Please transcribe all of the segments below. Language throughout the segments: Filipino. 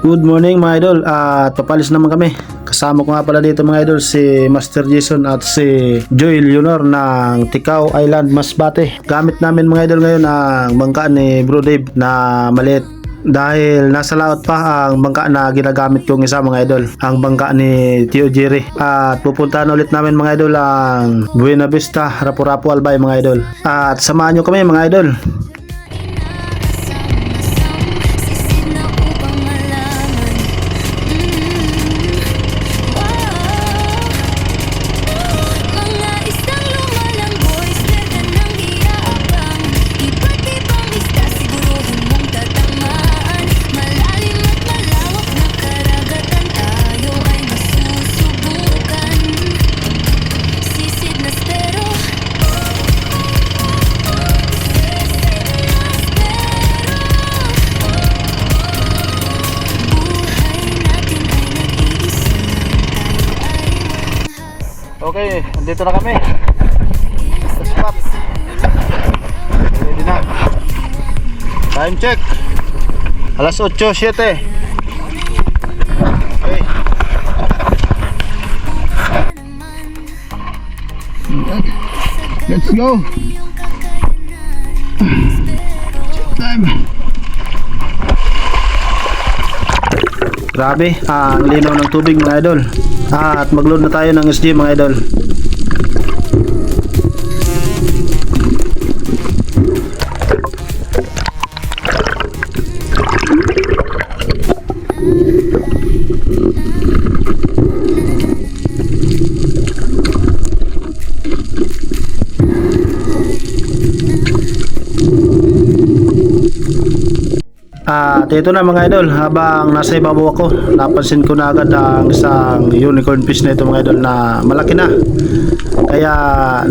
Good morning mga idol, at papalis naman kami. Kasama ko nga pala dito mga idol si Master Jason at si Joy Leonor ng Ticao Island, Masbate. Gamit namin mga idol ngayon ang bangka ni Bro Dave na maliit. Dahil nasa laot pa ang bangka na ginagamit kong isa mga idol, ang bangka ni Tio Jerry. At pupuntahan ulit namin mga idol ang Buena Vista, Rapu-Rapu Albay mga idol. At samahan nyo kami mga idol. Okay, andito na kami sa spot. Ready na. Time check, alas 8:07. Okay, let's go. Time. Grabe, ang linaw ng tubig mga idol. At mag-load na tayo ng SG mga idol. At ito na mga idol, habang nasa ibabaw ako, napansin ko na agad ang isang unicorn fish na ito mga idol na malaki na. Kaya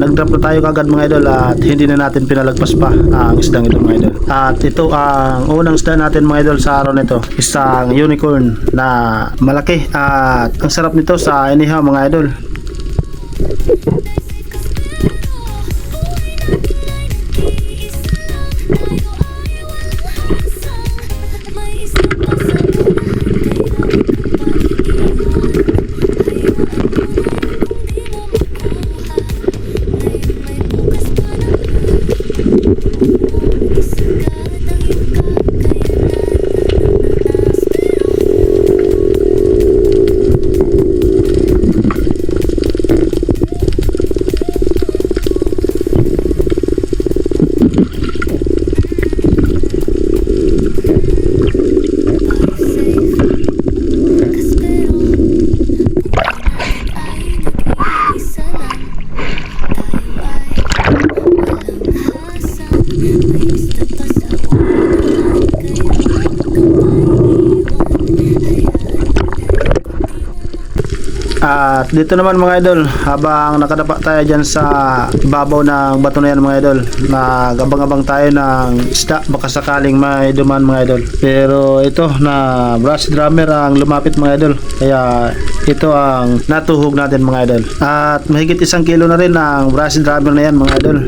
nag-drop na tayo kagad mga idol at hindi na natin pinalagpas pa ang isdang ito mga idol. At ito ang unang isda natin mga idol sa araw nito, isang unicorn na malaki at ang sarap nito sa inihaw mga idol. At dito naman mga idol, habang nakadapa tayo dyan sa ibabaw ng bato na yan mga idol, nagabang-abang tayo ng isda, baka sakaling may duman mga idol. Pero ito na brass drummer ang lumapit mga idol, kaya ito ang natuhog natin mga idol. At mahigit 1 kilo na rin ang brass drummer na yan mga idol.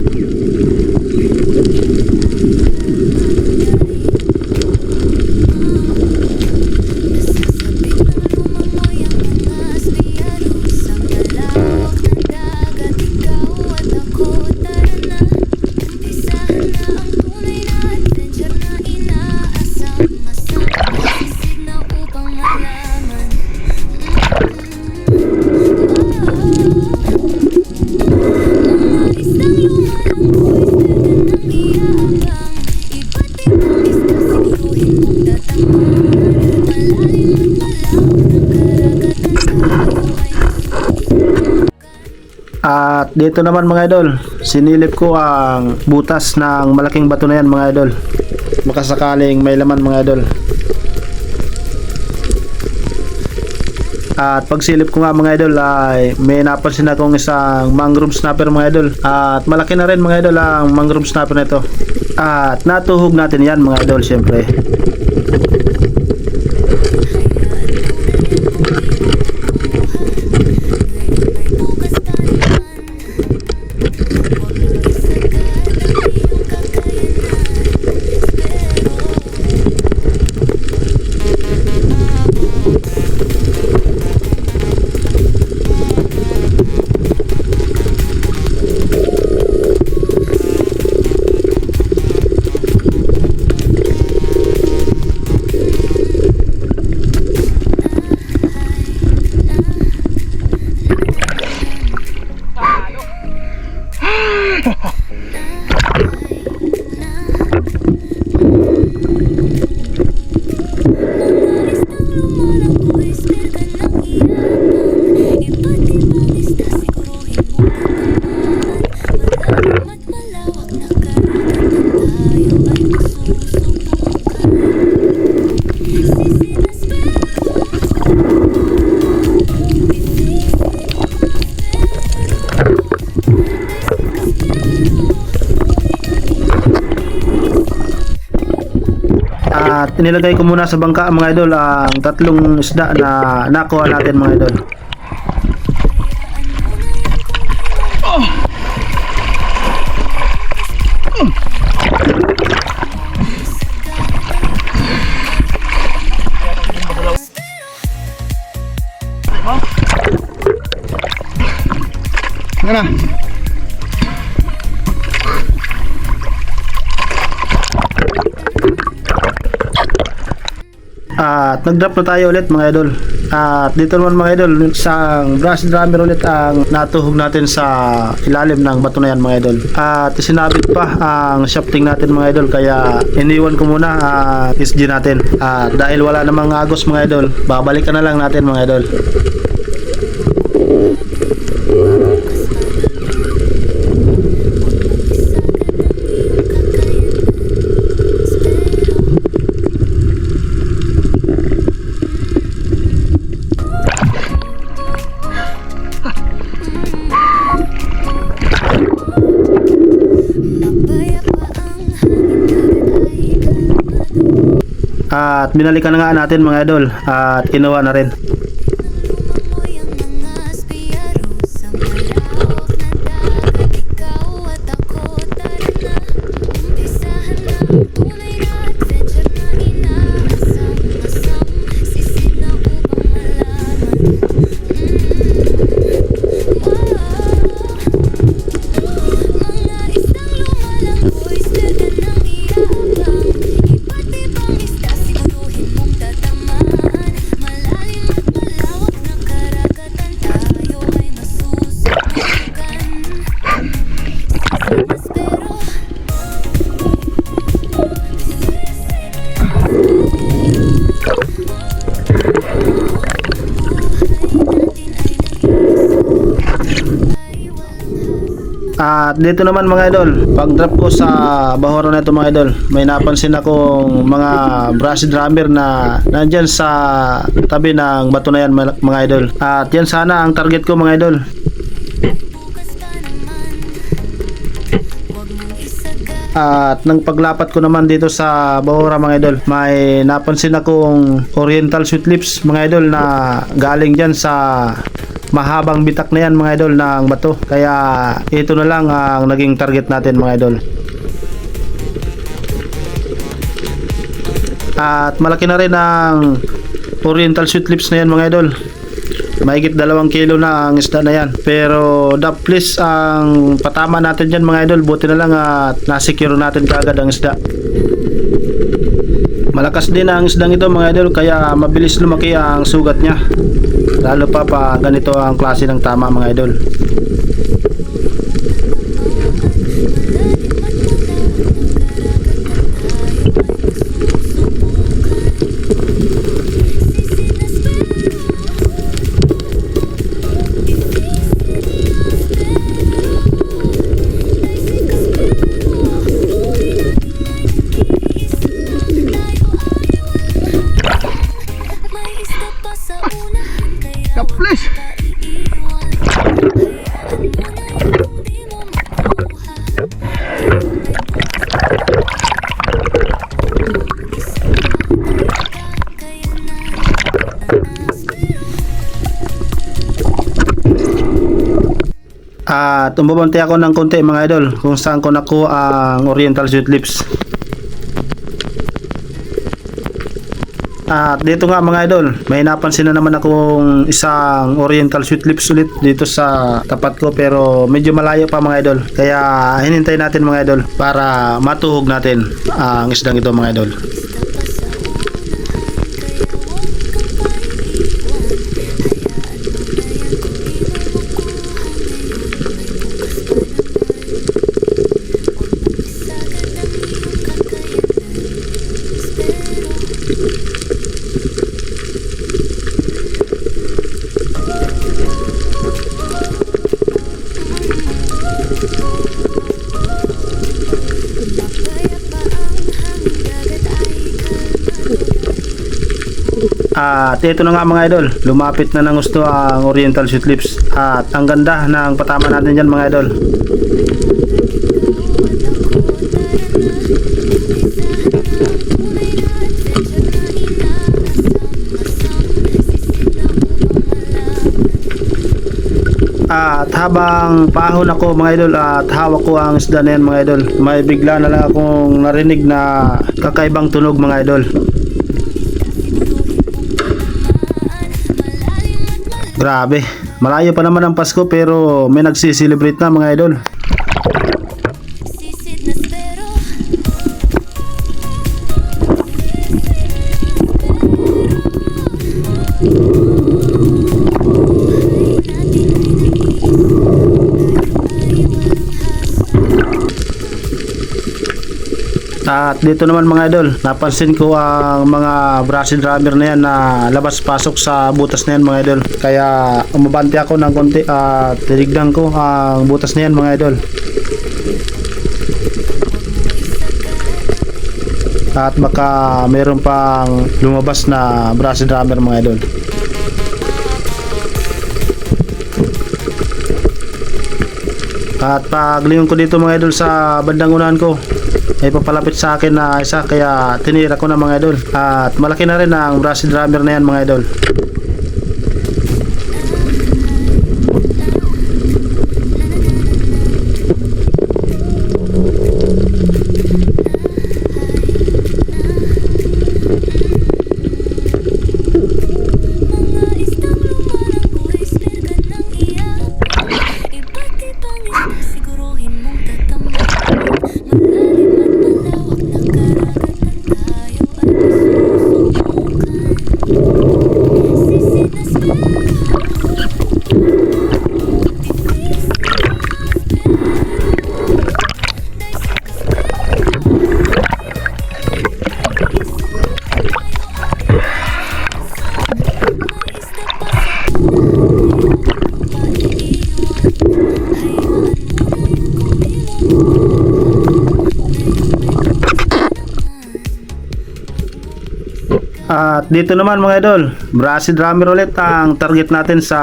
At dito naman mga idol, sinilip ko ang butas ng malaking bato na yan mga idol, baka sakaling may laman mga idol. At pagsilip ko nga mga idol ay may napansin akong isang mangrove snapper mga idol. At malaki na rin mga idol ang mangrove snapper na ito. At natuhog natin yan mga idol syempre. At inilagay ko muna sa bangka mga idol ang tatlong isda na nakuha natin mga idol. Mana? At nag-drop na tayo ulit mga idol. At dito naman mga idol, isang brass drummer ulit ang natuhog natin sa ilalim ng bato na yan mga idol. At sinabit pa ang shafting natin mga idol, kaya iniwan ko muna ang SG natin. At dahil wala namang agos mga idol, babalikan na lang natin mga idol. At binalikan na nga natin mga idol at kinuha na rin. At dito naman mga idol, pag drop ko sa bahura na ito mga idol, may napansin akong mga brass drummer na nandyan sa tabi ng bato na yan mga idol. At yan sana ang target ko mga idol. At nang paglapat ko naman dito sa bahura mga idol, may napansin akong oriental sweet lips mga idol na galing dyan sa mahabang bitak na yan mga idol ng bato, kaya ito na lang ang naging target natin mga idol. At malaki na rin ang oriental sweet lips na yan mga idol, mahigit 2 kilo na ang isda na yan, pero daplis ang patama natin dyan mga idol, buti na lang at nasecure natin kaagad ang isda. Malakas din ang isdang ito mga idol, kaya mabilis lumaki ang sugat niya, lalo pa ganito ang klase ng tama mga idol. Kaplis. At umabante ako ng konti mga idol kung saan ko nakuha ang oriental sweet lips. At dito nga mga idol, may napansin na naman akong isang oriental sweet lips ulit dito sa tapat ko, pero medyo malayo pa mga idol, kaya hinintay natin mga idol para matuhog natin ang isdang ito mga idol. At ito na nga mga idol, lumapit na ng gusto ang Oriental Sweet Lips. At ang ganda ng patama natin dyan mga idol. At habang paahon ako mga idol at hawak ko ang isda na yan mga idol, may bigla na lang akong narinig na kakaibang tunog mga idol. Grabe, malayo pa naman ang Pasko pero may nagsiselebrate na mga idol. At dito naman mga idol, napansin ko ang mga Brazil drummer na yan na labas-pasok sa butas na yan mga idol. Kaya umabante ako ng konti at tinignan ko ang butas na yan mga idol. At baka mayroon pang lumabas na Brazil drummer mga idol. At paglingon ko dito mga idol sa bandang unahan ko, ay papalapit sa akin na isa kaya tinira ko na mga idol. At malaki na rin ang Brazil drummer na yan mga idol. At dito naman mga idol, Brazil drummer ulit ang target natin sa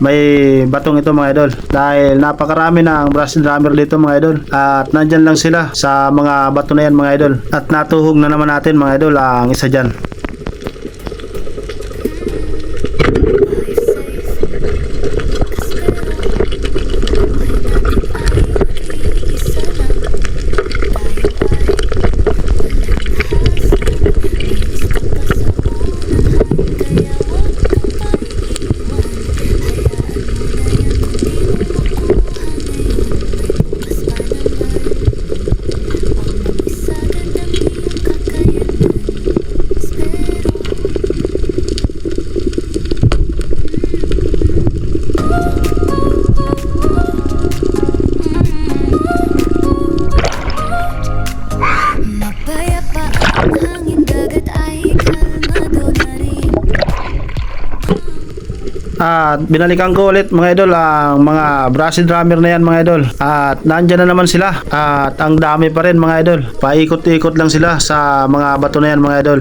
may batong ito mga idol. Dahil napakarami ng Brazil drummer dito mga idol. At nandyan lang sila sa mga bato na yan mga idol. At natuhog na naman natin mga idol ang isa dyan. At binalikan ko ulit mga idol ang mga Brazil drummer na yan mga idol. At nandyan na naman sila. At ang dami pa rin mga idol. Paikot-ikot lang sila sa mga bato na yan mga idol.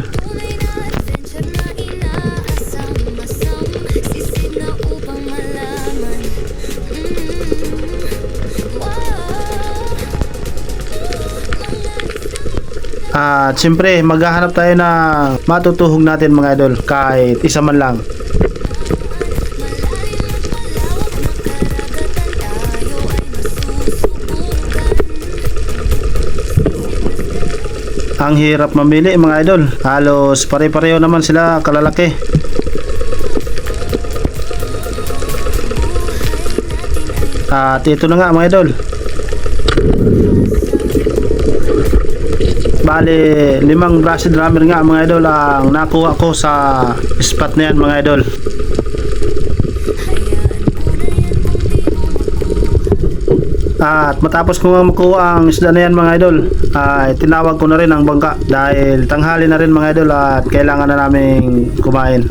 At siyempre maghahanap tayo ng matutuhog natin mga idol kahit isa man lang. Ang hirap mamili mga idol. Halos pare-pareho naman sila kalalaki. At ito na nga mga idol. Bali 5 Brazil drummer nga mga idol ang nakuha ko sa spot na yan mga idol. At matapos ko nga makuha ang isda na yan mga idol, ay tinawag ko na rin ang bangka dahil tanghali na rin mga idol at kailangan na naming kumain.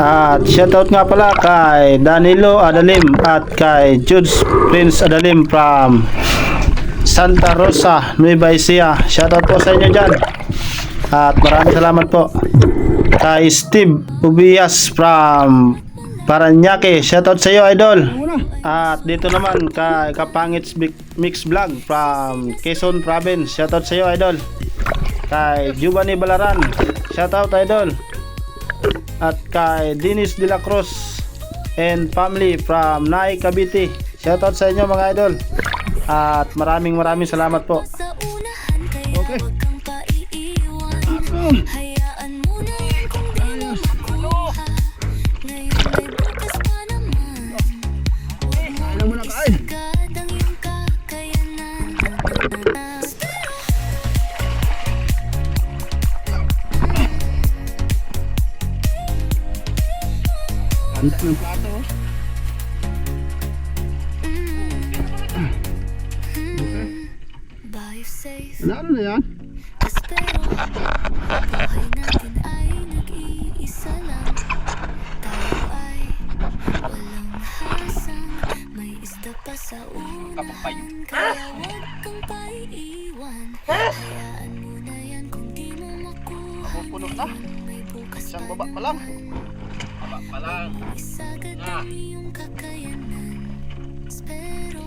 At shoutout nga pala kay Danilo Adalim at kay Jude Prince Adalim from Santa Rosa, Nueva Ecija. Shoutout po sa inyo dyan. At maraming salamat po. Kay Steve Ubias from Paranaque. Shoutout sa iyo, idol. At dito naman kay Kapangits Mix Vlog from Quezon Province. Shoutout sa iyo, idol. Kay Giovanni Balaran. Shoutout, idol. At kay Dennis De La Cruz and family from Nay Cavite. Shoutout sa inyo mga idol. At maraming salamat po. Okay. Hayaan mo na yan kung di mo makuha. Ngayon may bukas pa naman. Huwag mo isagad ang iyong kakayanan. Ganda ng plato. Buy safe. Ano na yan? Espero buhay natin ay nag-iisa lang. Tayo ay walang hasang. May isda pa sa unahan. Kaya huwag kang paiiwan. Hayaan mo na yan kung di mo makuha. Ngayon may bukas pa naman. Isagad ang iyong kakayanan. Espero